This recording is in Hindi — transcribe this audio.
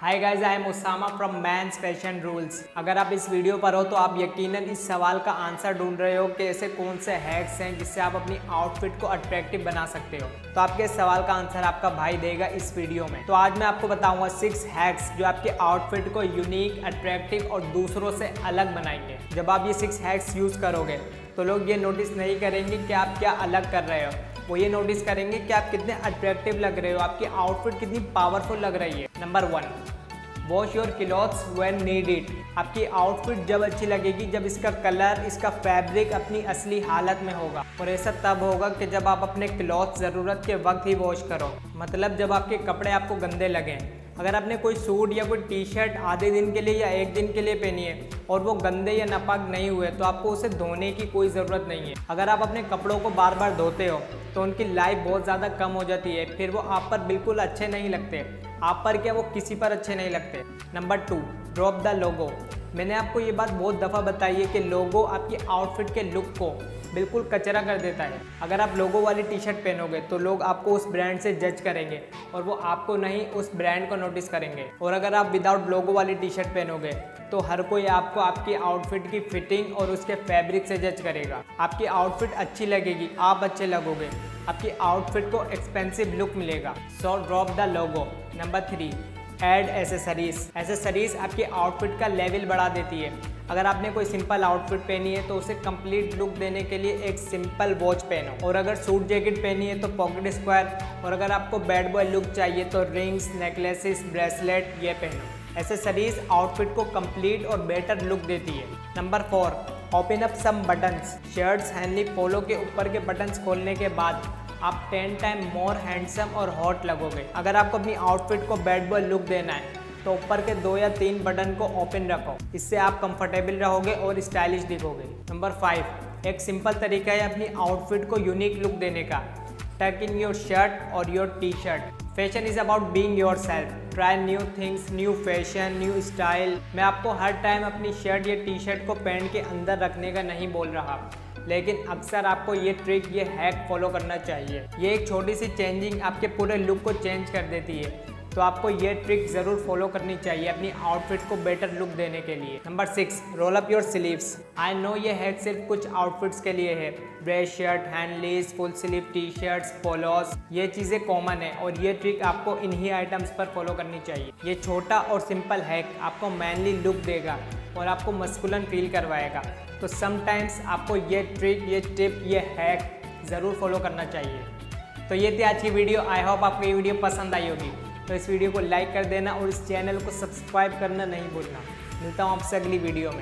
Hi guys, I am Usama from men's fashion rules. अगर आप इस वीडियो पर हो तो आप यकीनन इस सवाल का आंसर ढूंढ रहे हो कि ऐसे कौन से हैक्स हैं जिससे आप अपनी आउटफिट को अट्रैक्टिव बना सकते हो। तो आपके इस सवाल का आंसर आपका भाई देगा इस वीडियो में। तो आज मैं आपको बताऊंगा 6 हैक्स जो आपके आउटफिट को यूनिक, अट्रैक्टिव और दूसरों से अलग बनाएंगे। जब आप ये 6 हैक्स यूज़ करोगे तो लोग ये नोटिस नहीं करेंगे कि आप क्या अलग कर रहे हो, वो ये नोटिस करेंगे कि आप कितने अट्रैक्टिव लग रहे हो, आपकी आउटफिट कितनी पावरफुल लग रही है। Number 1, wash your clothes when needed. आपकी आउटफिट जब अच्छी लगेगी जब इसका कलर, इसका फैब्रिक अपनी असली हालत में होगा, और ऐसा तब होगा कि जब आप अपने क्लॉथ ज़रूरत के वक्त ही वॉश करो। मतलब जब आपके कपड़े आपको गंदे लगें। अगर आपने कोई सूट या कोई टी शर्ट आधे दिन के लिए या एक दिन के लिए पहनी है और वो गंदे या नापाक नहीं हुए तो आपको उसे धोने की कोई ज़रूरत नहीं है। अगर आप अपने कपड़ों को बार बार धोते हो तो उनकी लाइफ बहुत ज़्यादा कम हो जाती है, फिर वो आप पर बिल्कुल अच्छे नहीं लगते। आप पर क्या, वो किसी पर अच्छे नहीं लगते। Number 2, drop the logo. मैंने आपको ये बात बहुत दफ़ा बताई है कि लोगो आपकी आउटफिट के लुक को बिल्कुल कचरा कर देता है। अगर आप लोगो वाली टी शर्ट पहनोगे तो लोग आपको उस ब्रांड से जज करेंगे और वो आपको नहीं, उस ब्रांड को नोटिस करेंगे। और अगर आप विदाउट लोगो वाली टी शर्ट पहनोगे तो हर कोई आपको आपकी आउटफिट की फिटिंग और उसके फैब्रिक से जज करेगा। आपकी आउटफिट अच्छी लगेगी, आप अच्छे लगोगे, आपकी आउटफिट को एक्सपेंसिव लुक मिलेगा। So drop the logo. Number 3, add accessories. Accessories आपकी आउटफिट का लेवल बढ़ा देती है। अगर आपने कोई सिंपल आउटफिट पहनी है तो उसे कंप्लीट लुक देने के लिए एक सिंपल वॉच पहनो, और अगर सूट जैकेट पहनी है तो पॉकेट स्क्वायर, और अगर आपको बैड बॉय लुक चाहिए तो रिंग्स, नेकलेसेस, ब्रेसलेट ये पहनो। एसेसरीज आउटफिट को कंप्लीट और बेटर लुक देती है। Number 4, open up some buttons. Shirts, हैंडली, पोलो के ऊपर के बटन्स खोलने के बाद आप 10 टाइम मोर हैंडसम और हॉट लगोगे। अगर आपको अपनी आउटफिट को बैड बॉय लुक देना है तो ऊपर के 2 या 3 बटन को ओपन रखो, इससे आप कंफर्टेबल रहोगे और स्टाइलिश दिखोगे। नंबर 5, एक सिंपल तरीका है अपनी आउटफिट को यूनिक लुक देने का। टक इन योर शर्ट और your T shirt. Fashion is about being your self. Try new things, new fashion, new style. मैं आपको हर टाइम अपनी शर्ट या टी शर्ट को पैंट के अंदर रखने का नहीं बोल रहा, लेकिन अक्सर आपको ये ट्रिक, ये हैक फॉलो करना चाहिए। ये एक छोटी सी चेंजिंग आपके पूरे लुक को चेंज कर देती है, तो आपको ये ट्रिक ज़रूर फॉलो करनी चाहिए अपनी आउटफिट को बेटर लुक देने के लिए। Number 6, roll up your sleeves. I know ये हैक सिर्फ कुछ आउटफिट्स के लिए है। Dress shirt, henleys, full sleeve T shirts, polos, ये चीज़ें कॉमन है और ये ट्रिक आपको इन्हीं आइटम्स पर फॉलो करनी चाहिए। ये छोटा और सिंपल हैक आपको मैनली लुक देगा और आपको मस्कुलन फील करवाएगा। तो समटाइम्स आपको ये ट्रिक, ये टिप, ये हैक ज़रूर फॉलो करना चाहिए। तो ये थी आज की वीडियो। आई होप आपको ये वीडियो पसंद आई होगी। तो इस वीडियो को लाइक कर देना और इस चैनल को सब्सक्राइब करना नहीं भूलना। मिलता हूँ आपसे अगली वीडियो में।